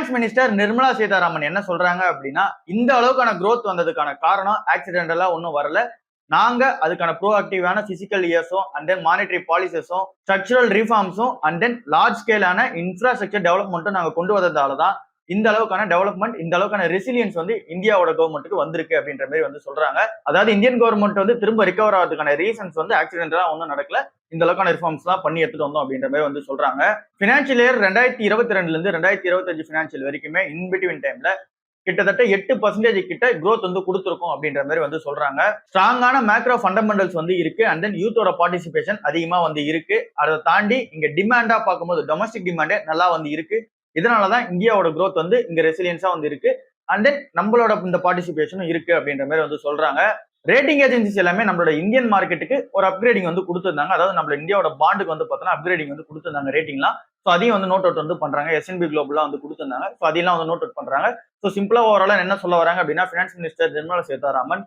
Finance minister Nirmala Sitharaman என்ன சொல்றாங்க அப்படின்னா, இந்த அளவுக்கான growth வந்ததுக்கான காரணம் ஆக்சிடென்டலா ஒன்றும் வரல. நாங்க அதுக்கான ப்ரோஆக்டிவான பிசிக்கல் இயர்ஸும் அண்ட் தென் மானிட்டரி பாலிசிஸும் ஸ்ட்ரக்சரல் ரிஃபார்ம்ஸும் அண்ட் தென் லார்ஜ் ஸ்கேலான இன்ஃப்ராஸ்ட்ரக்சர் டெவலப்மெண்ட்டும் நாங்க கொண்டு வந்ததால தான் இந்த அளவுக்கான டெவலப்மெண்ட், இந்த அளவுக்கான ரெசிலியன்ஸ் வந்து இந்தியாவோட கவர்மெண்ட்டுக்கு வந்திருக்கு அப்படின்ற மாதிரி வந்து சொல்றாங்க. அதாவது இந்தியன் கவர்மெண்ட் வந்து திரும்ப ரிகவர் ஆகிறதுக்கான ரீசன்ஸ் வந்து ஆக்சிடென்டலா ஒன்றும் நடக்கல, இந்த அளவுக்கான ரிஃபார்ம்ஸ் தான் பண்ணி எடுத்துட்டு வந்தோம் அப்படின்ற மாதிரி வந்து சொல்றாங்க. பினான்சியல் இயர் 2022 இருந்து 2025 பினான்சியல் வரைக்குமே இன்பிட்வீன் டைம்ல கிட்டத்தட்ட 8% கிட்ட growth வந்து கொடுத்துருக்கும் அப்படின்ற மாதிரி வந்து சொல்றாங்க. ஸ்ட்ராங்கான மேக்ரோ ஃபண்டமெண்டல்ஸ் வந்து இருக்கு அண்ட் தென் யூத்தோட பார்ட்டிசிபேஷன் அதிகமா வந்து இருக்கு. அதை தாண்டி இங்க டிமாண்டா பார்க்கும்போது டொமஸ்டிக் டிமாண்டே நல்லா வந்து இருக்கு. இதனாலதான் இந்தியாவோட growth வந்து இங்க ரெசிலியன்ஸா வந்து இருக்கு அண்ட் தென் நம்மளோட இந்த பார்ட்டிசிபேஷனும் இருக்கு அப்படின்ற மாதிரி வந்து சொல்றாங்க. ரேட்டிங் ஏஜென்சிஸ் எல்லாமே நம்மளோட இந்தியன் மார்க்கெட்டுக்கு ஒரு அப்கிரேடிங் வந்து கொடுத்துருந்தாங்க. அதாவது நம்ம இந்தியாவோட பாண்டுக்கு வந்து பார்த்தோன்னா அப்கிரேடிங் வந்து கொடுத்துருந்தாங்க ரேட்டிங்லாம். ஸோ அதையும் வந்து நோட் அவுட் வந்து பண்றாங்க. S&P குளோபல்லாம் வந்து கொடுத்துருந்தாங்க. ஸோ அதெல்லாம் வந்து நோட் அவுட் பண்றாங்க. ஸோ சிம்பிளா ஓவராலா என்ன சொல்ல வராங்க அப்படின்னா, ஃபினான்ஸ் மினிஸ்டர் நிர்மலா சீதாராமன்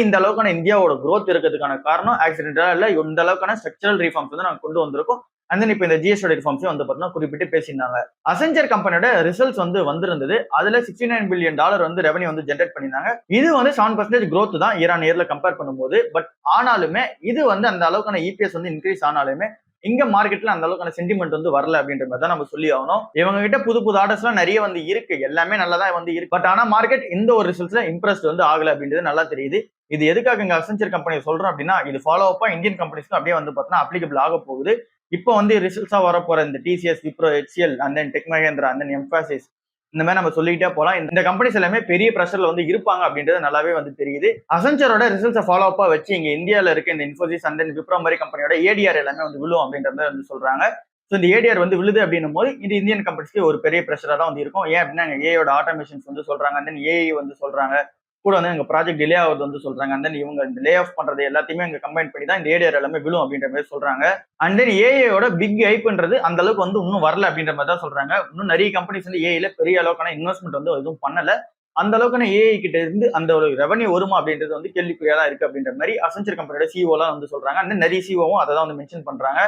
இந்த அளவுக்கான இந்தியாவோட growth இருக்கிறதுக்கான காரணம் ஆக்சிடென்டா இல்ல, இந்த அளவுக்கான ஸ்ட்ரக்சரல் ரிஃபார்ம்ஸ் வந்து நாங்க கொண்டு வந்திருக்கோம். அண்ட் தென் இப்போ இந்த ஜிஎஸ்டி ரிஃபார்ம்ஸையும் வந்து பார்த்தீங்கன்னா குறிப்பிட்டு பேசியிருந்தாங்க. அசென்சர் கம்பெனியோட ரிசல்ட்ஸ் வந்து வந்திருந்தது. அதுல $69 பில்லியன் வந்து ரெவன்யூ வந்து ஜென்ரேட் பண்ணியிருந்தாங்க. இது வந்து 7% growth தான் இயர் ஆன் இயர்ல கம்பேர் பண்ணும்போது. பட் ஆனாலுமே இது வந்து அந்த அளவுக்கான இபிஎஸ் வந்து இன்க்ரீஸ் ஆனாலுமே இங்க மார்க்கெட்ல அந்த அளவுக்கான சென்டிமெண்ட் வந்து வரல அப்படின்ற மாதிரி தான் நம்ம சொல்லி ஆகணும். இவங்க கிட்ட புது புது ஆர்டர்ஸ் எல்லாம் நிறைய வந்து இருக்கு, எல்லாமே நல்லதா வந்து இருக்கு. பட் ஆனா மார்க்கெட் இந்த ஒரு ரிசல்ட்ஸ்ல இம்ப்ரெஸ்ட் வந்து ஆகல அப்படின்றது நல்லா தெரியுது. இது எதுக்காக இங்க அசென்சர் கம்பெனி சொல்றோம் அப்படின்னா, இது ஃபாலோ அப்பா இந்தியன் கம்பெனிஸ்க்கு அப்படியே வந்து பார்த்தீங்கன்னா அப்ளிகபிள் ஆக போகுது. இப்போ வந்து ரிசல்ட்ஸா வர போற இந்த TCS, Wipro, HCL and then Tech Mahindra and then Mphasis, இந்த மாதிரி நம்ம சொல்லிக்கிட்டே போலாம். இந்த கம்பெனிஸ் எல்லாமே பெரிய ப்ரெஷர்ல வந்து இருப்பாங்க அப்படின்றது நல்லாவே வந்து தெரியுது. அசென்சரோட ரிசல்ட்ஸை ஃபாலோ அப்பா வச்சு இங்க இந்தியாவில் இருக்க இந்த இன்ஃபோசிஸ் அண்ட் தென் விப்ரோ மாதிரி கம்பெனியோட ஏடிஆர் எல்லாமே வந்து விழும் அப்படின்ற மாதிரி வந்து சொல்றாங்க. ஸோ இந்த ஏடிஆர் வந்து விழுது அப்படின்னும் போது இது இந்தியன் கம்பெனிஸ்க்கு ஒரு பெரிய ப்ரெஷரா தான் வந்து இருக்கும். ஏன் அப்படின்னா ஏஐயோட ஆட்டோமேஷன்ஸ் வந்து சொல்றாங்க, அண்ட் தென் ஏஐ வந்து சொல்றாங்க, கூட வந்து எங்க ப்ராஜெக்ட் டிலே ஆகுது வந்து சொல்றாங்க. அண்ட் தென் இவங்க இந்த லே ஆஃப் பண்றது எல்லாத்தையுமே இங்க கம்பைன் பண்ணி தான் இந்த ஏடிஆர் எல்லாமே விழும் அப்படின்ற மாதிரி சொல்றாங்க. அண்ட் தென் ஏஐயோட பிக் ஹைப்ன்றது அந்த அளவுக்கு வந்து இன்னும் வரல அப்படின்ற மாதிரி தான் சொல்றாங்க. இன்னும் நிறைய கம்பெனிஸ் வந்து ஏஐல பெரிய அளவுக்கான இன்வெஸ்ட்மெண்ட் வந்து எதுவும் பண்ணல. அந்த அளவுக்கான ஏஐ கிட்ட இருந்து அந்த ஒரு ரெவன்யூ வருமா அப்படின்றது வந்து கேள்விக்குறியா தான் இருக்கு அப்படின்ற மாதிரி அசென்சர் கம்பெனியோட சிஓ எல்லாம் வந்து சொல்றாங்க. அண்ட் தென் நிறைய சிஓவும் அதை தான் வந்து மென்ஷன் பண்றாங்க.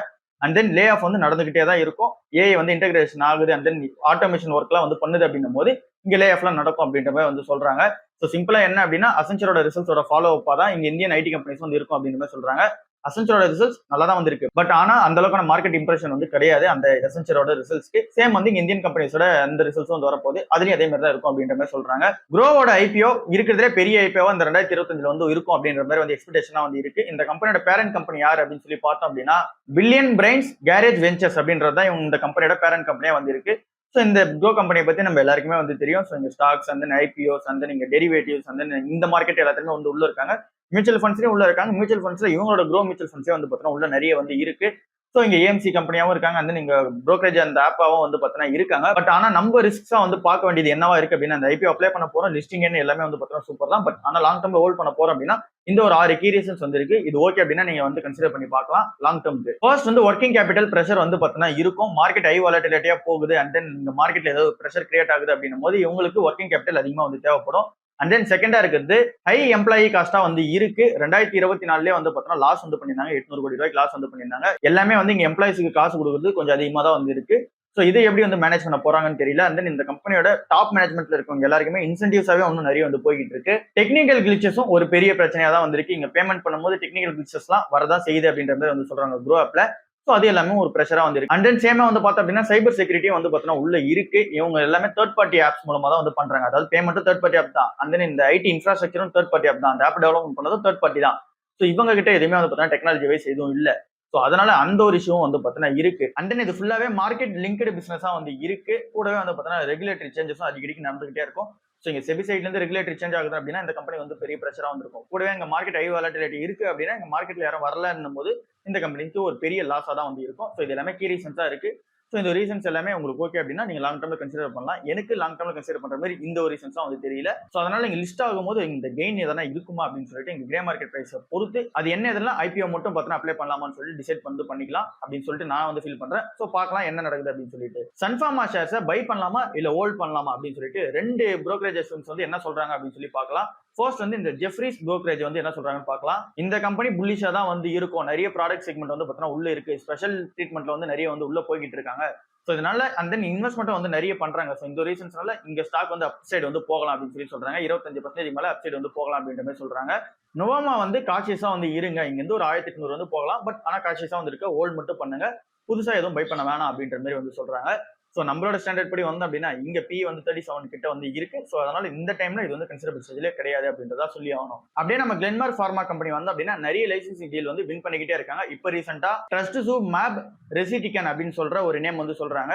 அண்ட் தென் லே ஆஃப் வந்து நடந்துகிட்டே தான் இருக்கும். ஏஐ வந்து இன்டெகிரேஷன் ஆகுது அண்ட் தென் ஆட்டோமேஷன் ஒர்க் எல்லாம் வந்து பண்ணுது அப்படின்னும் போது இங்க லே ஆஃப்லாம் நடக்கும் அப்படின்ற மாதிரி வந்து சொல்றாங்க. ஸோ சிம்பிளா என்ன அப்படின்னா, அசென்சரோட ரிசல்ட்ஸோட ஃபாலோ அப்பா தான் இங்க இந்தியன் ஐடி கம்பெனிஸ் வந்து இருக்கும் அப்படின்ற மாதிரி சொல்றாங்க. அசென்சரோட ரிசல்ட்ஸ் நல்லா தான் வந்து இருக்கு. பட் ஆனா அந்த அளவுக்கான மார்க்கெட் இம்ப்ரெஷன் வந்து கிடையாது அந்த அசென்சரோட ரிசல்ட்ஸ்க்கு. சேம் வந்து இங்க இந்தியன் கம்பெனிஸோட அந்த ரிசல்ட்ஸும் வந்து வரப்போகுது, அதுலயும் அதே மாதிரி தான் இருக்கும் அப்படின்ற மாதிரி சொல்றாங்க. குரோவோட ஐபிஓ இருக்கிறதுலே பெரிய ஐபிஓ இந்த 2025 வந்து இருக்கும் அப்படின்ற மாதிரி வந்து எக்ஸ்பெக்டேஷனா வந்து இருக்கு. இந்த கம்பெனியோட பேரண்ட் கம்பெனி யார் அப்படின்னு சொல்லி பார்த்தோம் அப்படின்னா, பில்லியன் பிரெயின்ஸ் கேரேஜ் வெஞ்சர்ஸ் அப்படின்றது தான் இந்த கம்பெனியோட பேரண்ட் கம்பெனியா வந்து இருக்கு. ஸோ இந்த க்ரோ கம்பெனியை பத்தி நம்ம எல்லாருக்குமே வந்து தெரியும். ஸோ இந்த ஸ்டாக்ஸ் அந்த ஐபிஓஸ் அந்த நீங்க டெரிவேட்டிவ்ஸ் அந்த இந்த மார்க்கெட் எல்லாத்துக்குமே வந்து உள்ள இருக்காங்க. மியூச்சுவல் ஃபண்ட்ஸ்லயும் உள்ள இருக்காங்க. மியூச்சுவல் ஃபண்ட்ஸ்ல இவங்களோட க்ரோ மியூச்சுவல் ஃபண்ட்ஸே வந்து பார்த்தீங்கன்னா உள்ள நிறைய வந்து இருக்கு. ஸோ இங்க ஏஎம்சி கம்பெனியாவும் இருக்காங்க, அந்த நீங்க ப்ரோக்கரேஜ் அந்த ஆப்பாவும் வந்து பார்த்தீங்கன்னா இருக்காங்க. பட் ஆனா நம்ம ரிஸ்க்ஸா வந்து பார்க்க வேண்டியது என்னவா இருக்கு அப்படின்னா, அந்த ஐபிஓ அப்ளை பண்ண போறோம், லிஸ்டிங் எல்லாமே வந்து பார்த்தீங்கன்னா சூப்பர் தான். பட் ஆனா லாங் டர்ம்ல ஹோல்ட் பண்ண போறோம் அப்படின்னா இந்த ஒரு 6 கீ ரீசன்ஸ் வந்து இருக்கு. இது ஓகே அப்படின்னா நீங்க வந்து கன்சிடர் பண்ணி பார்க்கலாம் லாங் டர்ம்க்கு. ஃபர்ஸ்ட் வந்து ஒர்க்கிங் கேபிட்டல் பிரஷர் வந்து பார்த்தீங்கன்னா இருக்கும். மார்க்கெட் ஹை வாலட்டிலிட்டியா போகுது அண்ட் தென் இந்த மார்க்கெட்ல ஏதாவது பிரஷர் கிரியேட் ஆகுது அப்படின்னும் போது இவங்களுக்கு ஒர்க்கிங் கேபிட்டல் அதிகமா வந்து தேவைப்படும். அண்ட் தென் செகண்டா இருக்கிறது ஹை எம்ப்ளாயி காஸ்டா வந்து இருக்கு. 2024 வந்து பார்த்தீங்கன்னா லாஸ் வந்து பண்ணியிருந்தாங்க, 800 கோடி ரூபாய்க்கு லாஸ் வந்து பண்ணியிருந்தாங்க. எல்லாமே வந்து இங்க எம்ப்ளாயிஸ்க்கு காசு கொடுக்குறது கொஞ்சம் அதிகமா தான் வந்து இருக்கு. ஸோ இதை எப்படி வந்து மேனேஜ் பண்ண போறாங்கன்னு தெரியல. அண்ட் தென் இந்த கம்பெனியோட டாப் மேனேஜ்மெண்ட்ல இருக்கவங்க எல்லாருக்குமே இன்சென்டிவ்ஸாவே ஒன்றும் நிறைய வந்து போய்கிட்டு இருக்கு. டெக்னிக்கல் கிளிச்சஸும் ஒரு பெரிய பிரச்சனையா தான் வந்திருக்கு. இங்க பேமெண்ட் பண்ணும்போது டெக்னிக்கல் கிளிச்சஸ்லாம் வரதான் செய்யுது அப்படின்ற மாதிரி வந்து சொல்றாங்க க்ரோ ஆப்ல. ஸோ அது எல்லாமே ஒரு ப்ரெஷரா வந்து இருக்கு. அண்ட் தென் சேமா வந்து பார்த்தோம் அப்படின்னா சைபர் செக்யூரிட்டியும் வந்து பார்த்தீங்கன்னா உள்ள இருக்கு. இவங்க எல்லாமே தேர்ட் பார்ட்டி ஆப்ஸ் மூலமா தான் வந்து பண்றாங்க. அதாவது பேமெண்ட்டும் தேர்ட் பார்ட்டி ஆப் தான். அண்ட் தென் இந்த ஐடி இன்ஃப்ராஸ்ட்ரக்சரும் தேர்ட் பார்ட்டி ஆப் தான். அந்த ஆப் டெவலப்மெண்ட் பண்ணதும் தேர்ட் பார்ட்டி தான். ஸோ இவங்க கிட்ட எதுவுமே வந்து பார்த்தீங்கன்னா டெக்னாலஜி வைஸ் எதுவும் இல்லை. ஸோ அதனால அந்த ஒரு இஷ்யூவும் வந்து பார்த்தீங்கன்னா இருக்கு. அண்ட் தென் இது ஃபுல்லாவே மார்க்கெட் லிங்க்டு பிசினஸா வந்து இருக்கு. கூடவே வந்து பார்த்தீங்கன்னா ரெகுலேட்டரி சேஞ்சஸும் அடிக்கடிக்கு நடந்துகிட்டே இருக்கும். ஸோ இங்க செபி சைட்ல இருந்து ரெகுலேட்டரி சேஞ்ச் ஆகுது அப்படின்னா இந்த கம்பெனி வந்து பெரிய பிரச்சனை வந்திருக்கும். கூடவே எங்க மார்க்கெட் ஹை வாலட்டிலிட்டி இருக்கு அப்படின்னா எங்க மார்க்கெட்ல யாரும் வரலன்னும் போது இந்த கம்பெனிக்கு ஒரு பெரிய லாஸா தான் வந்து இருக்கும். ஸோ இது எல்லாமே கீ ரீசன்ஸா இருக்கு. ஸோ இந்த ரீசன்ஸ் எல்லாமே உங்களுக்கு ஓகே அப்படின்னா நீங்க லாங் டர்ம்ல கன்சிடர் பண்ணலாம். எனக்கு லாங் டர்ம்ல கன்சிடர் பண்ற மாதிரி இந்த ஒரு ரீசன்ஸ் வந்து தெரியல. ஸோ அதனால இங்க லிஸ்ட் ஆகும்போது இந்த கெயின் எதனா இருக்குமா அப்படின்னு சொல்லிட்டு எங்க கிரே மார்க்கெட் பிரைஸை பொறுத்து அது என்ன எதெல்லாம் ஐபிஓ மட்டும் பார்த்தீங்கன்னா அப்ளை பண்ணலாமான்னு சொல்லிட்டு டிசைட் பண்ணிக்கலாம் அப்படின்னு சொல்லிட்டு நான் வந்து ஃபீல் பண்றேன். ஸோ பார்க்கலாம் என்ன நடக்குது அப்படின்னு சொல்லிட்டு. சன்ஃபார்மா ஷேர்ஸை பை பண்ணலாமா இல்ல ஹோல்ட் பண்ணலாமா அப்படின்னு சொல்லிட்டு 2 brokerage firms வந்து என்ன சொல்றாங்க அப்படின்னு சொல்லி பார்க்கலாம். ஃபர்ஸ்ட் வந்து இந்த ஜெஃப்ரிஸ் brokerage வந்து என்ன சொல்றாங்கன்னு பார்க்கலாம். இந்த கம்பெனி புல்லிஷா தான் வந்து இருக்கும். நிறைய ப்ராடக்ட் செக்மெண்ட் வந்து பார்த்தீங்கன்னா உள்ள இருக்கு. ஸ்பெஷல் ட்ரீட்மெண்ட்ல வந்து நிறைய வந்து உள்ள போய்கிட்டு இருக்காங்க. ஸோ இதனால அண்ட் தென் இன்வெஸ்ட்மெண்ட் வந்து நிறைய பண்றாங்க. ஸோ இந்த ரீசன்ஸ்னால இங்க ஸ்டாக் வந்து அப் சைடு வந்து போகலாம் அப்படின்னு சொல்லி சொல்றாங்க. 25% மேல அப் சைடு வந்து போகலாம் அப்படின்ற மாதிரி சொல்றாங்க. நோவாமா வந்து காஷியஸா வந்து இருங்க. இங்க இருந்து ஒரு 1800 வந்து போகலாம். பட் ஆனா காஷியஸா வந்து இருக்க ஹோல்ட் மட்டும் பண்ணுங்க. புதுசா எதுவும் பை பண்ண வேணாம் அப்படின்ற மாதிரி வந்து சொல்றாங்க. ஸோ நம்மளோட ஸ்டாண்டர்ட் படி வந்து அப்படின்னா இங்க பி வந்து 37 கிட்ட வந்து இருக்கு. ஸோ அதனால இந்த டைம்ல இது வந்து கன்சிடரபிள் ஸ்டேஜ்லேயே கிடையாது அப்படின்றதா சொல்லி ஆகணும். அப்படியே நம்ம கிளென்மார்க் ஃபார்மா கம்பெனி வந்து அப்படின்னா நிறைய லைசன்சிங் டீல் வந்து வின் பண்ணிக்கிட்டே இருக்காங்க. இப்போ ரீசெண்டா ட்ரஸ்ட்சூப் மேப் ரெசிடிகன் அப்படின்னு சொல்ற ஒரு நேம் வந்து சொல்றாங்க.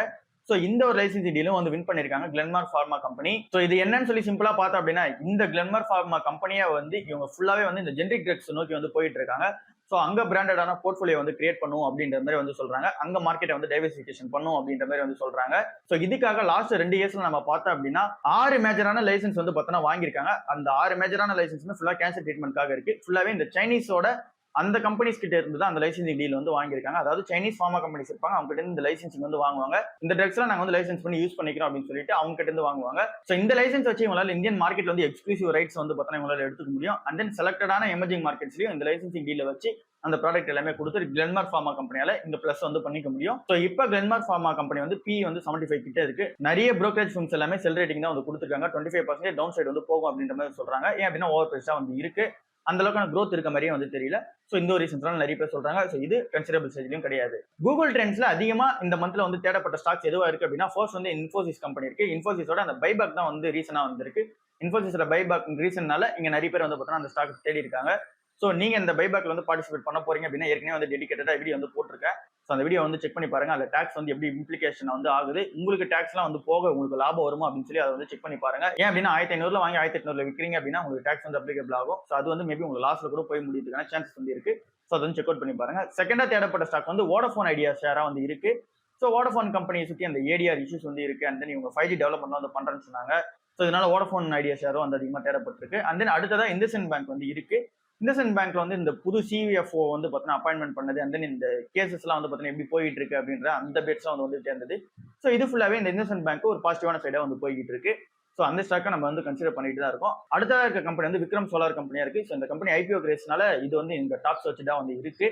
ஸோ இந்த ஒரு லைசன்சிங் டீலும் வந்து வின் பண்ணிருக்காங்க கிளென்மார்க் ஃபார்மா கம்பெனி. ஸோ இது என்னன்னு சொல்லி சிம்பிளா பார்த்தோம் அப்படின்னா இந்த கிளென்மார்க் ஃபார்மா கம்பெனியை வந்து இவங்க ஃபுல்லாவே வந்து இந்த ஜெனரிக் ட்ரக்ஸ் நோக்கி வந்து போயிட்டு இருக்காங்க. ஸோ அங்க பிராண்டடான போர்ட்ஃபோலியோ வந்து கிரியேட் பண்ணும் அப்படின்ற மாதிரி வந்து சொல்றாங்க. அங்க மார்க்கெட்டை வந்து டைவர்சிஃபிகேஷன் பண்ணும் அப்படின்ற மாதிரி வந்து சொல்றாங்க. ஸோ இதுக்காக லாஸ்ட் 2 இயர்ஸ்ல நம்ம பார்த்தோம் அப்படின்னா 6 மேஜரான லைசன்ஸ் வந்து பார்த்தோன்னா வாங்கியிருக்காங்க. அந்த 6 மேஜரான லைசன்ஸ் ஃபுல்லா கேன்சர் ட்ரீட்மெண்ட்காக இருக்கு. ஃபுல்லாவே இந்த சைனீஸோட அந்த கம்பெனிஸ் கிட்ட இருந்து தான் அந்த லைசன்சிங் டீல் வந்து வாங்கியிருக்காங்க. அதாவது சைனீஸ் ஃபார்மா கம்பெனிஸ் இருப்பாங்க, அவங்க கிட்ட இருந்து இந்த லைசன்சிங் வந்து வாங்குவாங்க. இந்த ட்ரக்ஸ்லாம் நாங்க வந்து லைசன்ஸ் பண்ணி யூஸ் பண்ணிக்கிறோம் அப்படின்னு சொல்லிட்டு அவங்க கிட்ட இருந்து வாங்குவாங்க. ஸோ இந்த லைசன்ஸ் வச்சு இவங்களால இந்தியன் மார்க்கெட்ல வந்து எக்ஸ்க்ளூசிவ் ரைட்ஸ் வந்து பார்த்தீங்கன்னா இவங்களால எடுத்துக்க முடியும். அண்ட் தென் செலக்டடான எமர்ஜிங் மார்க்கெட்ஸ்லயும் இந்த லைசன்சிங் டீல வச்சு அந்த ப்ராடக்ட் எல்லாமே கொடுத்து கிளென்மார்க் ஃபார்மா கம்பெனியால இந்த பிளஸ் வந்து பண்ணிக்க முடியும். ஸோ இப்போ கிளென்மார்க் ஃபார்மா கம்பெனி வந்து பி வந்து 75 கிட்ட இருக்கு. நிறைய brokerage firms எல்லாமே செல் ரேட்டிங் தான் வந்து கொடுத்துருக்காங்க. 25% டவுன் சைடு வந்து போகும் அப்படின்ற மாதிரி சொல்றாங்க. ஏன் அப்படின்னா ஓவர் பிரைஸா வந்து இருக்கு. அந்த அளவுக்கான growth இருக்க மாதிரியே வந்து தெரியல. ஸோ இந்த ஒரு ரீசன்ஸ்லாம் நிறைய பேர் சொல்றாங்க. ஸோ இது கன்சிடரபிள் ஸ்டேஜ்லயும் கிடையாது. கூகுள் ட்ரெண்ட்ஸ்ல அதிகமா இந்த மந்த்ல வந்து தேடப்பட்ட ஸ்டாக்ஸ் எதுவா இருக்கு அப்படின்னா ஃபர்ஸ்ட் வந்து இன்ஃபோசிஸ் கம்பெனி இருக்கு. இன்ஃபோசிஸோட அந்த பைபேக் தான் வந்து ரீசனா வந்திருக்கு. இன்ஃபோசிஸோட பைபேக் ரீசன்னால இங்க நிறைய பேர் வந்து பார்த்தோன்னா அந்த ஸ்டாக் தேடி இருக்காங்க. ஸோ நீங்க இந்த பைபேக்ல வந்து பார்ட்டிசிபேட் பண்ண போறீங்க அப்படின்னா ஏற்கனவே வந்து டெடிகேட்டடா வீடியோ வந்து போட்டிருக்கேன். ஸோ அந்த வீடியோ வந்து செக் பண்ணி பாருங்க. அதில் டேக்ஸ் வந்து எப்படி இம்ப்ளிகேஷன் வந்து ஆகுது, உங்களுக்கு டேக்ஸ்லாம் வந்து போக உங்களுக்கு லாபம் வருமா அப்படின்னு சொல்லி அதை வந்து செக் பண்ணி பாருங்க. ஏன் அப்படின்னா 1500 வாங்கி 1800 விற்கிறீங்க அப்படின்னா உங்களுக்கு டேக்ஸ் வந்து அப்ளிகபிள் ஆகும். ஸோ அது வந்து மேபி உங்களுக்கு லாஸ்ட்ல கூட போய் முடியுதுக்கான சான்சஸ் வந்து இருக்கு. ஸோ அதை வந்து செக் அவுட் பண்ணி பாருங்க. செகண்டா தேடப்பட்ட ஸ்டாக் வந்து வோடஃபோன் ஐடியா ஷேரா வந்து இருக்கு. ஸோ வோடஃபோன் கம்பெனியை சுற்றி அந்த ஏடிஆர் இஷ்யூஸ் வந்து இருக்கு. அண்ட் தென் இவங்க 5G டெவலப்மெண்ட் வந்து பண்றேன்னு சொன்னாங்க. ஸோ இதனால வோடஃபோன் ஐடியா ஷேரும் வந்து அதிகமாக தேடப்பட்டிருக்கு. அண்ட் தென் அடுத்ததா இண்டஸ்இண்ட் பேங்க் வந்து இருக்கு. இண்டஸ்இண்ட் பேங்க்ல வந்து இந்த புது சிவிஎஃப்ஓ வந்து பார்த்தீங்கன்னா அப்பாயின்மெண்ட் பண்ணது, அண்ட் தென் இந்த கேசஸ்லாம் வந்து பார்த்தீங்கன்னா எப்படி போயிட்டு இருக்கு அப்படின்ற அந்த பேட்ஸ்லாம் வந்து சேர்ந்தது. ஸோ இது ஃபுல்லாவே இந்த இண்டஸ்இண்ட் பேங்க் ஒரு பாசிட்டிவான சைடா வந்து போய்கிட்டு இருக்கு. ஸோ அந்த ஸ்டாக்கை நம்ம வந்து கன்சிடர் பண்ணிட்டு தான் இருக்கோம். அடுத்ததாக இருக்க கம்பெனி வந்து விக்ரம் சோலார் கம்பெனியா இருக்கு. ஸோ இந்த கம்பெனி ஐபிஓ கிரேஸ்னால இது வந்து இந்த டாப் சர்ச்சா வந்து இருக்கு.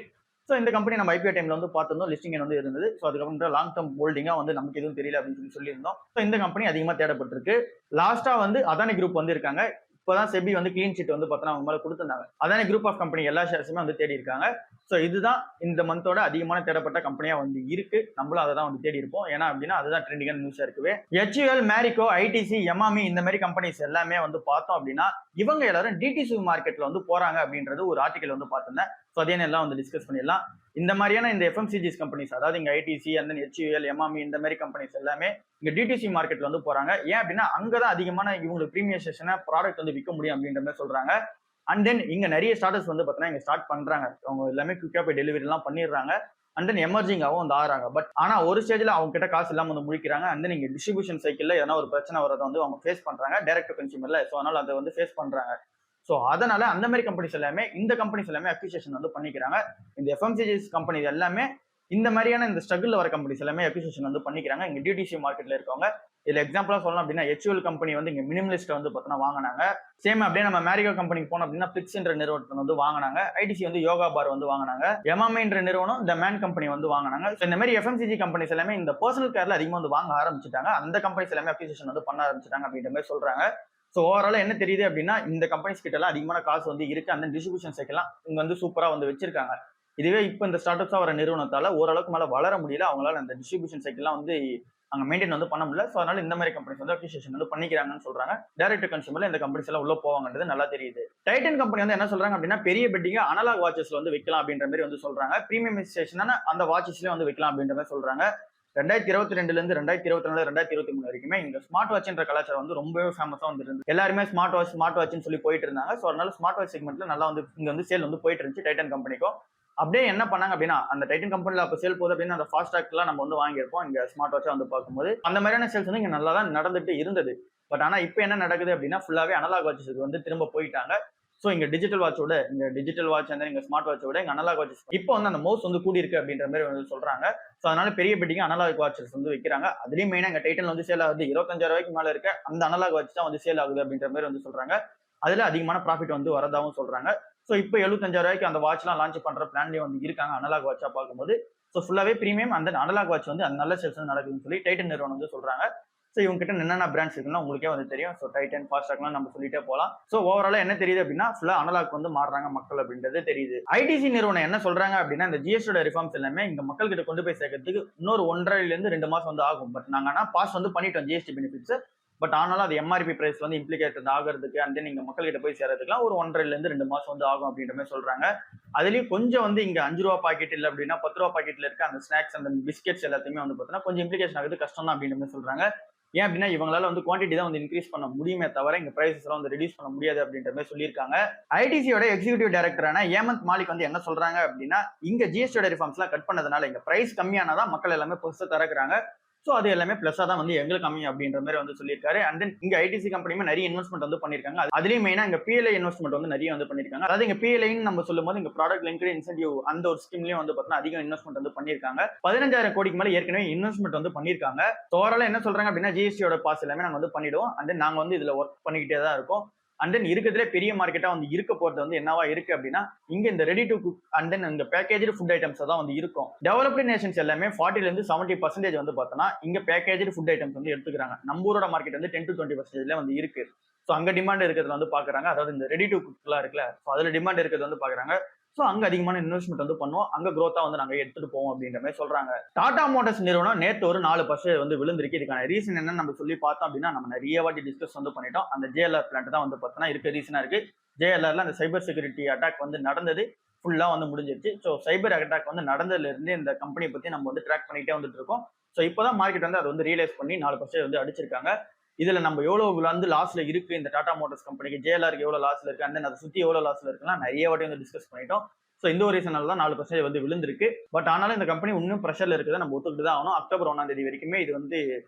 ஸோ இந்த கம்பெனி நம்ம ஐபிஓ டைம்ல வந்து பார்த்திருந்தோம், லிஸ்டிங் வந்து இருந்தது. ஸோ அதுக்கப்புறம் லாங் டர்ம் ஹோல்டிங்கா வந்து நமக்கு எதுவும் தெரியல அப்படின்னு சொல்லியிருந்தோம். ஸோ இந்த கம்பெனி அதிகமாக தேடப்பட்டிருக்கு. லாஸ்டா வந்து அதானி குரூப் வந்து இருக்காங்க. இப்போதான் செபி வந்து கிளீன் ஷீட் வந்து பார்த்தோன்னா அவங்க மேலே கொடுத்துருந்தாங்க. அதானி குரூப் ஆஃப் கம்பெனி எல்லா ஷேர்ஸுமே வந்து தேடி இருக்காங்க. ஸோ இதுதான் இந்த மந்தோட அதிகமான தேடப்பட்ட கம்பெனியா வந்து இருக்கு. நம்மளும் அதை தான் வந்து தேடி இருப்போம். ஏன்னா அப்படின்னா அதுதான் ட்ரெண்டிங்கான நியூஸா இருக்குவே. HUL, மேரிகோ, ஐடிசி, எமாமி இந்த மாதிரி கம்பெனிஸ் எல்லாமே வந்து பார்த்தோம் அப்படின்னா இவங்க எல்லாரும் டிடிசி மார்க்கெட்ல வந்து போறாங்க அப்படின்றது ஒரு ஆர்டிகல் வந்து பார்த்திருந்தேன். ஸோ அதே எல்லாம் வந்து டிஸ்கஸ் பண்ணிடலாம். இந்த மாதிரியான இந்த எஃப்எம்சிஜிஸ் கம்பெனிஸ், அதாவது இங்க ITC and then HUL, Emami இந்த மாதிரி கம்பெனிஸ் எல்லாமே இங்க டிடிசி மார்க்கெட்ல வந்து போறாங்க. ஏன் அப்படின்னா அங்கதான் அதிகமான இவங்களுக்கு பிரீமியேஷன் ப்ராடக்ட் வந்து விற்க முடியும் அப்படின்ற மாதிரி சொல்றாங்க. அண்ட் தென் இங்க நிறைய ஸ்டார்டர்ஸ் வந்து பார்த்தீங்கன்னா இங்க ஸ்டார்ட் பண்றாங்க. அவங்க எல்லாமே குயிக்கா போய் டெலிவரி எல்லாம் பண்ணிடுறாங்க. அண்ட் தென் எமர்ஜிங்காகவும் வந்து ஆறாங்க. பட் ஆனா ஒரு ஸ்டேஜ்ல அவங்க கிட்ட காசு இல்லாம வந்து முடிக்கிறாங்க. அண்ட் தென் இங்க டிஸ்ட்ரிபியூஷன் சைக்கிள்ல எதனா ஒரு பிரச்சனை வரதை வந்து அவங்க ஃபேஸ் பண்றாங்க. Direct to கன்சியூமர்ல. ஸோ அதனால அதை வந்து ஃபேஸ் பண்றாங்க. ஸோ அதனால அந்த மாதிரி கம்பெனிஸ் எல்லாமே இந்த கம்பெனிஸ் எல்லாமே அக்யூசியேஷன் வந்து பண்ணிக்கிறாங்க. இந்த எஃப்எம்சிஜிஸ் கம்பெனி எல்லாமே இந்த மாதிரியான இந்த ஸ்ட்ரகிள் வர கம்பெனிஸ் எல்லாமே அக்யூசியேஷன் வந்து பண்ணிக்கிறாங்க இங்க டிடிசி மார்க்கெட்ல இருக்கவங்க. இதுல எக்ஸாம்பிளா சொல்லணும் அப்படின்னா HUL கம்பெனி வந்து இங்க மினிமலிஸ்ட் வந்து பார்த்தோன்னா வாங்கினாங்க. சேம் அப்படியே நம்ம மேரிகோ கம்பெனிக்கு போனோம் அப்படின்னா பிக்ஸ் என்ற நிறுவனத்தை வந்து வாங்கினாங்க. ஐடிசி வந்து யோகா பார் வந்து வாங்கினாங்க. எமாமி என்ற நிறுவனம் த மேன் கம்பெனி வந்து வாங்கினாங்க. இந்த மாதிரி எஃப்எம்சிஜி கம்பெனிஸ் எல்லாமே இந்த பர்சனல் கேர்ல அதிகமாக வந்து வாங்க ஆரம்பிச்சிட்டாங்க. அந்த கம்பெனிஸ் எல்லாமே அக்யூசியேஷன் வந்து பண்ண ஆரம்பிச்சிட்டாங்க அப்படின்ற மாதிரி சொல்றாங்க. ஸோ ஓவரால் என்ன தெரியுது அப்படின்னா இந்த கம்பெனிஸ் கிட்ட எல்லாம் அதிகமான காசு வந்து இருக்கு. அந்த டிஸ்ட்ரிபியூஷன் சைக்கிள்லாம் இங்க வந்து சூப்பரா வந்து வச்சிருக்காங்க. இதுவே இப்போ இந்த ஸ்டார்ட் அப்ஸா வர நிறுவனத்தால ஓரளவுக்கு மேல வளர முடியல. அவங்களால அந்த டிஸ்ட்ரிபியூஷன் சைக்கிள்லாம் வந்து அங்க மெயின்டைன் வந்து பண்ண முடியல. ஸோ அதனால இந்த மாதிரி கம்பெனிஸ் வந்து அப்ரிசியேஷன் வந்து பண்ணிக்கிறாங்கன்னு சொல்றாங்க. டைரக்ட் டு கன்சூமர்ல இந்த கம்பெனிஸ் எல்லாம் உள்ள போவாங்கன்றது நல்லா தெரியுது. டைட்டன் கம்பெனி வந்து என்ன சொல்றாங்க அப்படின்னா பெரிய பெட்டிங்க அனலாக் வாட்சஸ்ல வந்து வைக்கலாம் அப்படின்ற மாதிரி வந்து சொல்றாங்க. பிரீமியமைசேஷனான அந்த வாட்சஸ்லயே வந்து வைக்கலாம் அப்படின்ற மாதிரி சொல்றாங்க. 2022 இருந்து 2024 2023 வரைக்குமே இந்த ஸ்மார்ட் வாட்ச்ன்ற கலாச்சாரம் வந்து ரொம்பவே ஃபேமஸா வந்து இருந்தது. எல்லாருமே ஸ்மார்ட் வாட்ச்னு சொல்லி போயிட்டு இருந்தாங்க. ஸோ அதனால ஸ்மார்ட் வாட்ச் செக்மெண்ட்ல நல்லா வந்து இங்க வந்து சேல் வந்து போயிட்டு இருந்துச்சு டைட்டன் கம்பெனிக்கும். அப்படியே என்ன பண்ணாங்க அப்படின்னா அந்த டைட்டன் கம்பெனில அப்போ சேல் போகுது அப்படின்னா அந்த ஃபாஸ்டாக்லாம் நம்ம வந்து வாங்கியிருப்போம். இங்க ஸ்மார்ட் வாட்சா வந்து பார்க்கும்போது அந்த மாதிரியான சேல்ஸ் வந்து இங்க நல்லா தான் நடந்துட்டு இருந்தது. பட் ஆனா இப்போ என்ன நடக்குது அப்படின்னா ஃபுல்லாவே அனலாக் வாட்சஸ்க்கு வந்து திரும்ப போயிட்டாங்க. ஸோ இங்க டிஜிட்டல் வாட்சோட இங்க டிஜிட்டல் வாட்ச் அந்த இங்க ஸ்மார்ட் வாட்சோட இங்க அனலாக் வாட்சஸ் இப்போ வந்து அந்த மவுஸ் வந்து கூடி இருக்கு அப்படின்ற மாதிரி வந்து சொல்றாங்க. ஸோ அதனால பெரிய பெட்டிங்க அனலாக் வாட்சஸ் வந்து வைக்கிறாங்க. அதுலயும் மெயினா இங்க டைட்டன்ல வந்து சேல் ஆகுது 25,000 ரூபாய்க்கு மேல இருக்க அந்த அனலாக் வாட்ச் தான் வந்து சேல் ஆகுது அப்படின்ற மாதிரி வந்து சொல்றாங்க. அதுல அதிகமான ப்ராஃபிட் வந்து வரதாவும் சொல்றாங்க. ஸோ இப்போ 75,000 அந்த வாட்ச்லாம் லான்ச் பண்ற பிளான்லயே வந்து இருக்காங்க அனலாக் வாட்சா பார்க்கும்போது. ஸோ ஃபுல்லாவே பிரீமியம் அந்த அனலாக் வாட்ச் வந்து நல்ல சேல்ஸ் வந்து நடக்குதுன்னு சொல்லி டைட்டன் நிறுவனம் வந்து சொல்றாங்க. ஸோ இவங்க கிட்ட என்னென்ன பிராண்ட்ஸ் இருக்குன்னா உங்களுக்கே வந்து தெரியும். ஸோ டைட்டன், ஃபாஸ்டாக்லாம் நம்ம சொல்லிட்டே போகலாம். ஸோ ஓவராலா என்ன தெரியுது அப்படின்னா ஃபுல்லா அனலாக் வந்து மாறுறாங்க மக்கள் அப்படின்றது தெரியுது. ஐடிசி நிறுவனம் என்ன சொல்றாங்க அப்படின்னா இந்த ஜிஎஸ்டியோட ரிஃபார்ம்ஸ் எல்லாமே இங்க மக்கள் கிட்ட கொண்டு போய் சேர்க்கறதுக்கு இன்னொரு 1.5 2 மாசம் வந்து ஆகும். பட் நாங்க ஆனா பாஸ் வந்து பண்ணிட்டோம் ஜிஎஸ்டி பெனிஃபிட்ஸ். பட் ஆனாலும் அது எம்ஆர்பி பிரைஸ் வந்து இம்ப்ளிகேட் ஆகிறதுக்கு அண்ட் தென் நீங்க மக்கள் கிட்ட போய் சேர்றதுக்குலாம் ஒரு 1.5 2 மாசம் வந்து ஆகும் அப்படின்ற மாதிரி சொல்றாங்க. அதுலயும் கொஞ்சம் வந்து இங்க 5 ரூபா பாக்கெட் இல்ல அப்படின்னா 10 ரூபா பாக்கெட்ல இருக்க அந்த ஸ்நாக்ஸ் அந்த பிஸ்கெட்ஸ் எல்லாத்தையுமே வந்து பார்த்தீங்கன்னா கொஞ்சம் இம்ப்ளிகேஷன் ஆகுது கஷ்டம் தான் அப்படின்ற மாதிரி சொல்றாங்க. ஏன் அப்படின்னா இவங்களால வந்து குவான்டிட்டி தான் வந்து இன்க்ரீஸ் பண்ண முடியுமே தவிர இங்க பிரைசஸ் எல்லாம் வந்து ரெடியூஸ் பண்ண முடியாது அப்படின்ற மாதிரி சொல்லியிருக்காங்க. ஐடிசியோட எக்ஸிகூட்டிவ் டைரக்டரான ஏமந்த் மாலிக் வந்து என்ன சொல்றாங்க அப்படின்னா இங்க ஜிஎஸ்டியோட ரிஃபார்ம்ஸ் எல்லாம் கட் பண்ணதுனால இங்க பிரைஸ் கம்மியானதான் மக்கள் எல்லாமே பொறுத்து திறக்கிறாங்க. ஸோ அது எல்லாமே பிளஸா தான் வந்து எங்களுக்கு கம்மி அப்படின்ற மாதிரி வந்து சொல்லியிருக்காரு. அண்ட் தென் இங்க ஐடிசி கம்பெனியுமே நிறைய இன்வெஸ்ட்மெண்ட் வந்து பண்ணிருக்காங்க. அதுலயும் மெயினா இங்க பிஎல்ஐ இன்வெஸ்ட்மெண்ட் வந்து நிறைய வந்து பண்ணிருக்காங்க. அதாவது இங்க பிஎல்ஐன்னு நம்ம சொல்லும் போது இங்க ப்ராடக்ட் லிங்க்டு இன்சென்டிவ் அந்த ஒரு ஸ்கீம்லயும் வந்து பார்த்தீங்கன்னா அதிகம் இன்வெஸ்ட்மெண்ட் வந்து பண்ணிருக்காங்க. 15,000 கோடிக்கு மேல ஏற்கனவே இன்வெஸ்ட்மெண்ட் வந்து பண்ணிருக்காங்க. ஓவராலா என்ன சொல்றாங்க அப்படின்னா ஜிஎஸ்டியோட பாஸ் எல்லாமே நாங்க வந்து பண்ணிடுவோம். அண்ட் தென் நாங்க வந்து இதுல ஒர்க் பண்ணிக்கிட்டே தான் இருக்கோம். அண்ட் தென் இருக்கிறதுல பெரிய மார்க்கெட்டா வந்து இருக்க போறது வந்து என்னவா இருக்கு அப்படின்னா இங்க இந்த ready to cook and then இந்த பேக்கேஜ் ஃபுட் ஐட்டம்ஸ் தான் வந்து இருக்கும். டெவலப்டு நேஷன்ஸ் எல்லாமே 40% 70% வந்து பார்த்தோம்னா இங்க பேக்கேஜ் ஃபுட் ஐட்டம்ஸ் வந்து எடுத்துக்கிறாங்க. நம்ம ஊரோட மார்க்கெட் வந்து 10 to 20% வந்து இருக்கு. ஸோ அங்க டிமாண்ட் இருக்கிறது வந்து பாக்குறாங்க. அதாவது இந்த ரெடி டு குக் எல்லாம் இருக்குல்ல, ஸோ அதுல டிமாண்ட் இருக்கிறது வந்து பாக்குறாங்க. ஸோ அங்க அதிகமான இன்வெஸ்ட்மெண்ட் வந்து பண்ணுவோம், அங்க growth-ஆ வந்து நாங்க எடுத்துட்டு போவோம் அப்படின்ற மாதிரி சொல்றாங்க. டாடா மோட்டார்ஸ் நிறுவனம் நேத்து ஒரு 4% வந்து விழுந்திருக்கு. இதுக்கான ரீசன் என்னன்னு நம்ம சொல்லி பார்த்தோம் அப்படின்னா நம்ம நிறைய வாட்டி டிஸ்கஸ் வந்து பண்ணிட்டோம். அந்த ஜேஎல்ஆர் பிளான்ட் தான் வந்து பார்த்தோம்னா இருக்க ரீசனா இருக்கு. ஜேஎல்ஆர்ல அந்த சைபர் செக்யூரிட்டி அட்டாக் வந்து நடந்தது ஃபுல்லா வந்து முடிஞ்சிருச்சு. ஸோ சைபர் அட்டாக் வந்து நடந்ததுல இருந்து இந்த கம்பெனியை பத்தி நம்ம வந்து ட்ராக் பண்ணிட்டே வந்துட்டு இருக்கோம். ஸோ இப்போதான் மார்க்கெட் வந்து அதை வந்து ரியலைஸ் பண்ணி 4% வந்து அடிச்சிருக்காங்க. இதுல நம்ம எவ்வளவு வந்து லாஸ்ல இருக்கு இந்த டாடா மோட்டார்ஸ் கம்பெனிக்கு, ஜேஎல்ஆருக்கு எவ்வளவு லாஸ்ல இருக்கு, அண்ட் அதை சுத்தி எவ்வளவு லாஸ்ல இருக்குன்னா நிறைய வாட்டி வந்து டிஸ்கஸ் பண்ணிட்டோம். ஸோ இந்த ஒரு ரீசனால தான் 4% வந்து விழுந்திருக்கு. பட் ஆனாலும் இந்த கம்பெனி இன்னும் ப்ரெஷர்ல இருக்குதை நம்ம ஒத்துக்கிட்டு தான் ஆகணும். அக்டோபர் 1ஆம் தேதி வரைக்குமே இது வந்து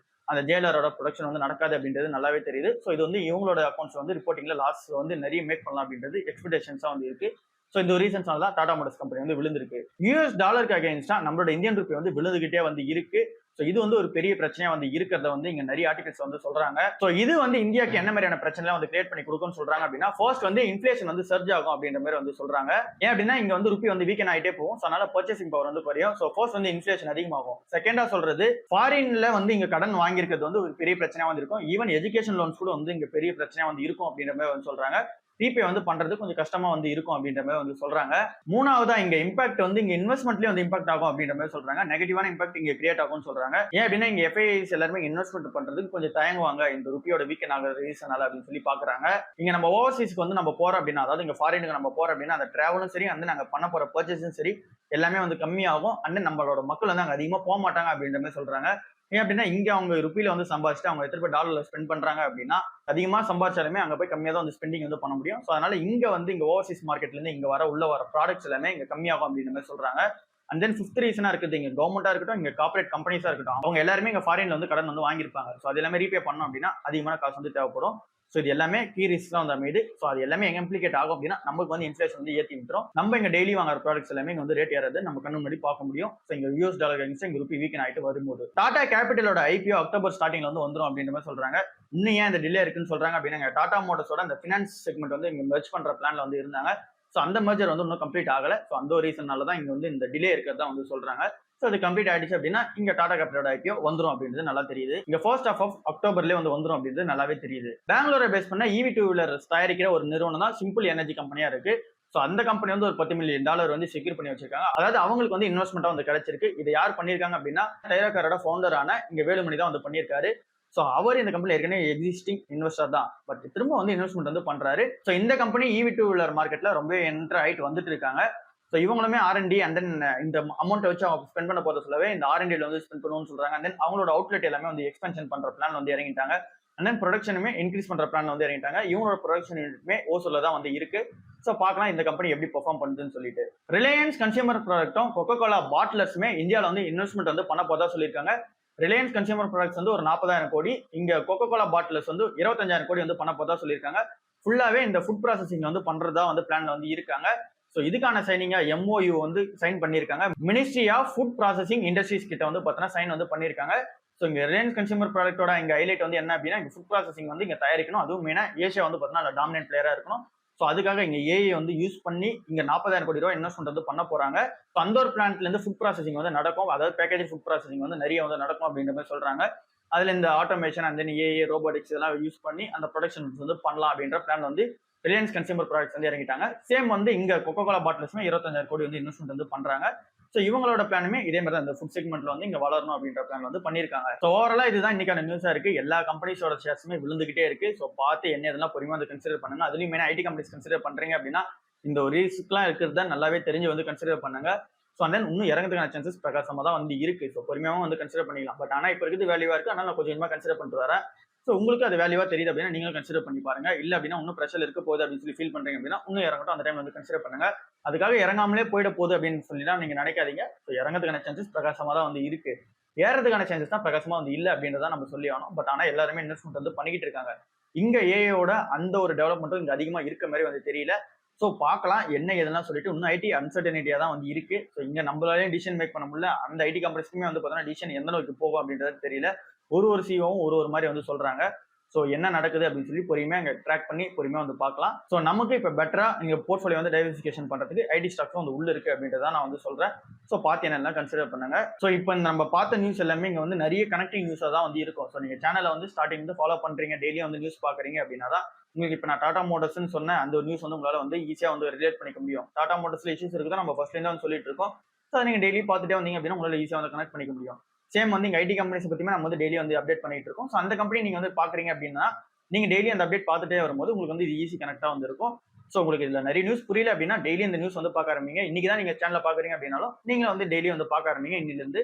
அந்த ஜேஎல்ஆரோட ப்ரொடக்ஷன் வந்து நடக்காது அப்படின்றது நல்லாவே தெரியுது. ஸோ இது வந்து இவங்களோட அக்கௌண்ட்ஸ் வந்து ரிப்போர்ட்டிங்ல லாஸ் வந்து நிறைய மேக் பண்ணலாம் அப்படின்றது எக்ஸ்பெக்டேஷன்ஸா வந்து இருக்கு. ஸோ இந்த ஒரு ரீசன்ஸ்னால தான் டாடா மோட்டார்ஸ் கம்பெனி வந்து விழுந்திருக்கு. யூஎஸ் டாலருக்கு அகைன்ஸ்டா நம்மளோட இந்தியன் ரூபி வந்து விழுந்துகிட்டே வந்து இருக்கு. ஸோ இது வந்து ஒரு பெரிய பிரச்சனையா வந்து இருக்கிறத வந்து இங்க நிறைய ஆர்டிகல்ஸ் வந்து சொல்றாங்க. ஸோ இது வந்து இந்தியாவுக்கு என்ன மாதிரியான பிரச்சனை வந்து கிரியேட் பண்ணி கொடுக்கும்னு சொல்றாங்க அப்படின்னா ஃபர்ஸ்ட் வந்து இன்ஃபிளேஷன் வந்து சர்ஜ் ஆகும் அப்படின்ற மாதிரி வந்து சொல்றாங்க. ஏன் அப்படின்னா இங்க வந்து ரூபி வந்து வீக்கன் ஆகிட்டே போகும். ஸோ அதனால பர்ச்சேசிங் பவர் வந்து குறையும். ஸோ ஃபர்ஸ்ட் வந்து இன்ஃபிளேஷன் அதிகமாகும். செகண்டா சொல்றது ஃபாரின்ல வந்து இங்க கடன் வாங்கியிருக்கிறது வந்து ஒரு பெரிய பிரச்சனையா வந்து இருக்கும். ஈவன் எஜுகேஷன் லோன்ஸ் கூட வந்து இங்க பெரிய பிரச்சனையா வந்து இருக்கும் அப்படின்ற மாதிரி வந்து சொல்றாங்க. ரீபே வந்து பண்றது கொஞ்சம் கஷ்டமா வந்து இருக்கும் அப்படின்ற மாதிரி வந்து சொல்றாங்க. மூணாவதா இங்க இம்பாக்ட் வந்து இங்க இன்வெஸ்ட்மெண்ட்லயே வந்து இம்பாக்ட் ஆகும் அப்படின்ற மாதிரி சொல்றாங்க. நெகட்டிவான இம்பாக்ட் இங்க கிரியேட் ஆகும்னு சொல்றாங்க. ஏன் அப்படின்னா இங்க எஃப்ஐஐஸ் எல்லாருமே இன்வெஸ்ட்மெண்ட் பண்றதுக்கு கொஞ்சம் தயங்குவாங்க இந்த ருப்பியோட வீக்கன் ஆகிற ரீசனால அப்படின்னு சொல்லி பாக்குறாங்க. இங்க நம்ம ஓவர்சீஸ்க்கு வந்து நம்ம போறோம் அப்படின்னா, அதாவது இங்க ஃபாரினுக்கு நம்ம போறோம் அப்படின்னா அந்த டிராவலும் சரி வந்து நாங்க பண்ண போற பர்ச்சேஸும் சரி எல்லாமே வந்து கம்மியாகும். அண்ட் நம்மளோட மக்கள் வந்து அங்க அதிகமா போக மாட்டாங்க அப்படின்ற மாதிரி சொல்றாங்க. ஏன் அப்படின்னா இங்க அவங்க ருப்பியில வந்து சம்பாதிச்சுட்டு அவங்க எத்தனை பேர் டாலர்ல ஸ்பெண்ட் பண்றாங்க அப்படின்னா அதிகமா சம்பாதிச்சாலுமே அங்க போய் கம்மியா தான் வந்து ஸ்பெண்டிங் வந்து பண்ண முடியும். ஸோ அதனால இங்க வந்து இங்க ஓவர்சீஸ் மார்க்கெட்ல இருந்து இங்க உள்ள வர ப்ராடக்ட்ஸ் எல்லாமே இங்க கம்மியாகும் அப்படின்ற மாதிரி சொல்றாங்க. அண்ட் தென் ஃபிஃப்த் ரீசனா இருக்குது இங்க கவர்மெண்டா இருக்கட்டும் இங்க கார்பரேட் கம்பெனிஸா இருக்கட்டும் அவங்க எல்லாருமே இங்க ஃபாரின்ல வந்து கடன் வந்து வாங்கியிருப்பாங்க. ஸோ அது எல்லாமே ரீபே பண்ணோம் அப்படின்னா அதிகமான காசு வந்து தேவைப்படும். ஸோ இது எல்லாமே கீ ரிஸ்க் தான் வந்து அமைது. ஸோ அது எல்லாமே எங்க இம்ப்ளிகேட் ஆகும் அப்படின்னா நமக்கு வந்து இன்ஃபிளேஷன் வந்து ஏற்றி விட்டுரும். நம்ம இங்க டெய்லி வாங்குற ப்ராடக்ட்ஸ் எல்லாமே இங்க வந்து ரேட் ஏறது நம்ம கண்ணு முன்னாடி பார்க்க முடியும். ஸோ இங்க யூஎஸ் டாலர் இங்க ரூபி வீக்கன் ஆயிட்டு வரும்போது டாடா கேபிட்டலோட ஐபிஓ அக்டோபர் ஸ்டார்டிங்ல வந்து வந்துடும் அப்படின்ற மாதிரி சொல்றாங்க. இன்னும் ஏன் இந்த டிலே இருக்குன்னு சொல்றாங்க அப்படின்னா டாடா மோட்டர்ஸோட அந்த ஃபினான்ஸ் செக்மெண்ட் வந்து இங்க மெர்ஜ் பண்ற பிளான்ல வந்து இருந்தாங்க. ஸோ அந்த மெர்ஜர் வந்து இன்னும் கம்ப்ளீட் ஆகல. ஸோ அந்த ஒரு ரீசனால தான் இங்க வந்து இந்த டிலே இருக்கிறதா வந்து சொல்றாங்க. ஸோ அது கம்ப்ளீட் ஆயிடுச்சு அப்படின்னா இங்க டாடா கேபிட்டலோட ஐபிஓ வந்துடும் அப்படின்றது நல்லா தெரியுது. இங்க ஃபர்ஸ்ட் ஆஃப் அக்டோபர்லேயே வந்து வந்துடும் அப்படின்றது நல்லாவே தெரியுது. பெங்களூரை பேஸ் பண்ண EV 2 வீலர்ஸ் தயாரிக்கிற ஒரு நிறுவனம் தான் சிம்பிள் எனர்ஜி கம்பெனியா இருக்கு. ஸோ அந்த கம்பெனி வந்து ஒரு $10 மில்லியன் வந்து செக்யூர் பண்ணி வச்சிருக்காங்க. அதாவது அவங்களுக்கு வந்து இன்வெஸ்ட்மெண்ட்டா வந்து கிடைச்சிருக்கு. இதை யார் பண்ணியிருக்காங்க அப்படின்னா டைரோகாரோட ஃபவுண்டரான இங்க வேலுமணி தான் வந்து பண்ணியிருக்காரு. ஸோ அவர் இந்த கம்பெனி ஏற்கனவே எக்ஸிஸ்டிங் இன்வெஸ்டர் தான். பட் திரும்ப வந்து இன்வெஸ்ட்மெண்ட் வந்து பண்றாரு. ஸோ இந்த கம்பெனி EV 2 வீலர் மார்க்கெட்ல ரொம்ப என்டர் ஆயிட்டு வந்துட்டு இருக்காங்க. ஸோ இவங்களுமே R&D அண்ட் தென் இந்த அமௌண்ட் வச்சு அவங்க ஸ்பெண்ட் பண்ண போத சொல்லவே இந்த R&Dல வந்து ஸ்பெண்ட் பண்ணுவோம்னு சொல்றாங்க. அண்ட் தென் அவங்களோட அவுட்லெட் எல்லாமே வந்து எக்ஸ்பென்ஷன் பண்ற பிளான் வந்து இறங்கிட்டாங்க. அண்ட் தென் ப்ரொடக்ஷனுமே இன்க்ரீஸ் பண்ற பிளான் வந்து இறங்கிட்டாங்க. இவங்களோட ப்ரொடக்ஷன் யூனிட்டுமே ஓசூர்ல தான் வந்து இருக்கு. ஸோ பார்க்கலாம் இந்த கம்பெனி எப்படி பெர்ஃபார்ம் பண்ணுதுன்னு சொல்லிட்டு. ரிலையன்ஸ் கன்சியூமர் ப்ராடக்ட்டும் கொக்கோ கோலா பாட்டிலர்ஸுமே இந்தியாவில் வந்து இன்வெஸ்ட்மெண்ட் வந்து பண்ண போதா சொல்லியிருக்காங்க. ரிலையன்ஸ் கன்சியூமர் ப்ராடக்ட்ஸ் வந்து ஒரு 40,000 கோடி, இங்க கொக்கோ கோலா பாட்டிலர்ஸ் வந்து 25,000 கோடி வந்து பண்ண போதா சொல்லியிருக்காங்க. ஃபுல்லாவே இந்த ஃபுட் ப்ராசஸிங் வந்து பண்றதா வந்து பிளான்ல வந்து இருக்காங்க. ஸோ இதுக்கான சைனிங்கா MOU வந்து சைன் பண்ணியிருக்காங்க. Ministry of food processing industries கிட்ட வந்து பார்த்தீங்கன்னா சைன் வந்து பண்ணியிருக்காங்க. ஸோ இங்க ரிலையன்ஸ் கன்சியூமர் ப்ராடக்டோட இங்க ஹைலைட் வந்து என்ன அப்படின்னா இங்க ஃபுட் ப்ராசஸிங் வந்து இங்க தயாரிக்கணும். அதுவும் மெயினா ஏஷியா வந்து பார்த்தீங்கன்னா டாமினன்ட் பிளேயரா இருக்கணும். ஸோ ஸோ அதுக்காக இங்க ஏஐ வந்து யூஸ் பண்ணி இங்க 40,000 கோடி ரூபாய் இன்வெஸ்ட்மெண்ட் வந்து பண்ண போறாங்க. ஸோ அந்த ஒரு பிளான்ட்ல இருந்து ஃபுட் ப்ராசஸிங் வந்து நடக்கும். அதாவது பேக்கேஜ் ஃபுட் ப்ராசஸிங் வந்து நிறைய வந்து நடக்கும் அப்படின்ற மாதிரி சொல்றாங்க. அதுல இந்த automation and then AI robotics இதெல்லாம் யூஸ் பண்ணி அந்த ப்ரொடக்ஷன் வந்து பண்ணலாம் அப்படின்ற பிளான் வந்து ரிலையன்ஸ் கன்சியூமர் ப்ராடக்ட்ஸ் வந்து இறங்கிட்டாங்க. சேம் வந்து இங்க கொக்கோ கோலா பாட்டில்ஸ்மே 25,000 கோடி வந்து இன்வெஸ்ட்மெண்ட் வந்து பண்றாங்க. ஸோ இவங்களோட பிளானுமே இதே மாதிரி தான் இந்த ஃபுட் செக்மெண்ட்ல வந்து இங்க வளரணும் அப்படின்ற பிளான் வந்து பண்ணிருக்காங்க. ஸோ ஓவராலா இதுதான் இன்னைக்கான நியூஸா இருக்கு. எல்லா கம்பெனிஸோட ஷேர்ஸுமே விழுந்துகிட்டே இருக்கு. ஸோ பார்த்து என்ன இதெல்லாம் பொறுமையா வந்து கன்சிடர் பண்ணுங்க. அதுலயும் மெயினா ஐடி கம்பெனிஸ் கன்சிடர் பண்றீங்க அப்படின்னா இந்த ஒரு ரிஸ்க்லாம் இருக்கிறத நல்லாவே தெரிஞ்சு வந்து கன்சிடர் பண்ணுங்க. ஸோ அண்ட் தென் இன்னும் இறங்குறதுக்கான சான்சஸ் பிரகாசமா தான் வந்து இருக்கு. ஸோ பொறுமையாவும் வந்து கன்சிடர் பண்ணிக்கலாம். பட் ஆனா இப்போ இருக்குது வேல்யூவா இருக்கு. அதனால நான் கொஞ்சமா கன்சிடர் பண்ணிட்டு வரேன். ஸோ உங்களுக்கு அது வேல்யூவா தெரியுது அப்படின்னா நீங்களும் கன்சிடர் பண்ணி பாருங்க. இல்ல அப்படின்னா இன்னும் ப்ரெஷர் இருக்க போகுது அப்படின்னு சொல்லி ஃபீல் பண்றீங்க அப்படின்னா இன்னும் இறங்கட்டும், அந்த டைம் வந்து கன்சிடர் பண்ணுங்க. அதுக்காக இறங்காமலே போயிட போகுது அப்படின்னு சொல்லிதான் நீங்க நினைக்காதீங்க. ஸோ இறங்கிறதுக்கான சான்சஸ் பிரகாசமா தான் வந்து இருக்கு. ஏறதுக்கான சான்சஸ் தான் பிரகாசமா வந்து இல்ல அப்படின்றத நம்ம சொல்லி ஆகணும். பட் ஆனா எல்லாருமே இன்வெஸ்ட்மெண்ட் வந்து பண்ணிக்கிட்டு இருக்காங்க. இங்க ஏஐயோட அந்த ஒரு டெவலப்மெண்ட்டும் இங்க அதிகமா இருக்க மாதிரி வந்து தெரியல. ஸோ பார்க்கலாம் என்ன எதெல்லாம் சொல்லிட்டு இன்னும் ஐடி அன்சர்டனிட்டியா தான் வந்து இருக்கு. ஸோ இங்க நம்மளாலேயும் டிசிஷன் மேக் பண்ண முடியல. அந்த ஐடி கம்பெனிஸ்க்குமே வந்து பார்த்தீங்கன்னா டிசிஷன் எந்த நோக்கி போகும் அப்படின்றது தெரியல. ஒரு சிஓவும் ஒரு மாதிரி வந்து சொல்றாங்க. ஸோ என்ன நடக்குது அப்படின்னு சொல்லி பொறுமையா இங்க ட்ராக் பண்ணி பொறுமையா வந்து பார்க்கலாம். ஸோ நமக்கு இப்போ பெட்டரா நீங்க போர்ட்ஃபோலியோ வந்து டைவர்சிஃபிகேஷன் பண்றதுக்கு ஐடி ஸ்டாக்ஸ் வந்து உள்ள இருக்கு அப்படின்றத நான் வந்து சொல்றேன். ஸோ பார்த்து என்னெல்லாம் கன்சிடர் பண்ணுங்க. ஸோ இப்போ நம்ம பார்த்த நியூஸ் எல்லாமே இங்க வந்து நிறைய கனெக்டிங் நியூஸா தான் வந்து இருக்கும். ஸோ நீங்க சேனலை வந்து ஸ்டார்டிங் வந்து ஃபாலோ பண்றீங்க, டெய்லியும் வந்து நியூஸ் பாக்குறீங்க அப்படின்னா தான் உங்களுக்கு இப்போ நான் டாடா மோட்டர்ஸ்னு சொன்ன அந்த ஒரு நியூஸ் வந்து உங்களால வந்து ஈஸியா வந்து ரிலேட் பண்ணிக்க முடியும். டாடா மோட்டர்ஸ்ல இஷ்யூஸ் இருக்குதான் நம்ம ஃபர்ஸ்ட்ல இருந்து வந்து சொல்லிட்டு இருக்கோம். ஸோ நீங்க டெய்லி பார்த்துட்டே வந்தீங்க அப்படின்னா உங்களால ஈஸியா வந்து கனெக்ட் பண்ணிக்க முடியும். சேம் வந்து ஐடி கம்பெனிஸ் பத்தியுமே நம்ம வந்து டெய்லி வந்து அப்டேட் பண்ணிட்டு இருக்கோம். ஸோ அந்த கம்பெனி நீங்க வந்து பாக்குறீங்க அப்படின்னா நீங்க டெய்லி அந்த அப்டேட் பார்த்துட்டே வரும்போது உங்களுக்கு வந்து இது ஈஸி கனெக்டா வந்து இருக்கும். ஸோ உங்களுக்கு இதுல நிறைய நியூஸ் புரியல அப்படின்னா டெய்லி இந்த நியூஸ் வந்து பார்க்க ஆரம்பிங்க. இன்னைக்கு தான் நீங்க சேனல்ல பாக்குறீங்க அப்படின்னாலும் நீங்க வந்து டெய்லி வந்து பார்க்க ஆரம்பிங்க இன்னில இருந்து.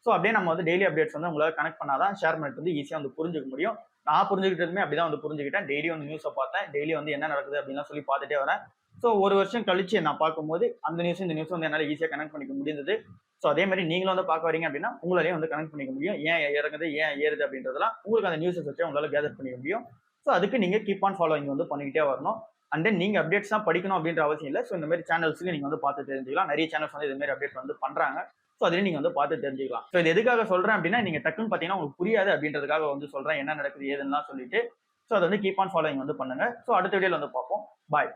ஸோ அப்படியே நம்ம வந்து டெய்லி அப்டேட்ஸ் வந்து உங்களால கனெக்ட் பண்ணாதான் ஷேர் மார்க்கெட் வந்து ஈஸியா வந்து புரிஞ்சுக்க முடியும். நான் புரிஞ்சுக்கிட்டதுமே அப்படிதான் வந்து புரிஞ்சுக்கிட்டேன். டெய்லி வந்து நியூஸை பார்த்தேன், டெய்லி வந்து என்ன நடக்குது அப்படின்னு சொல்லி பார்த்துட்டே வரேன். ஸோ ஒரு வருஷம் கழிச்சு நான் பார்க்கும்போது அந்த நியூஸ் இந்த நியூஸ் வந்து என்னால் ஈஸியாக கனெக்ட் பண்ணிக்க முடிந்தது. ஸோ அதே மாதிரி நீங்களும் வந்து பார்க்க வரீங்க அப்படின்னா உங்களாலேயும் வந்து கனெக்ட் பண்ணிக்க முடியும். ஏன் இறங்குது, ஏன் ஏறுது அப்படின்றதெல்லாம் உங்களுக்கு அந்த நியூஸை வச்சு உங்களால கேதர் பண்ணிக்க முடியும். ஸோ அதுக்கு நீங்க கீப் ஆன் ஃபாலோவிங் வந்து பண்ணிக்கிட்டே வரணும். அண்ட் தென் நீங்க அப்டேட்ஸ் தான் படிக்கணும் அப்படின்ற அவசியம் இல்லை. ஸோ இந்த மாதிரி சேனல்ஸ்க்கு நீங்க வந்து பார்த்து தெரிஞ்சுக்கலாம். நிறைய சேனல்ஸ் வந்து இது மாதிரி அப்டேட் வந்து பண்றாங்க. ஸோ அதுலேயும் நீங்க வந்து பார்த்து தெரிஞ்சுக்கலாம். ஸோ இது எதுக்காக சொல்றேன் அப்படின்னா நீங்க டக்குன்னு பார்த்தீங்கன்னா உங்களுக்கு புரியாது அப்படின்றதுக்காக வந்து சொல்றேன் என்ன நடக்குது ஏதுன்னா சொல்லிட்டு. ஸோ அதை வந்து கீப் ஆன் ஃபாலோவிங் வந்து பண்ணுங்க. ஸோ அடுத்த வீடியோல வந்து பார்ப்போம். பாய்.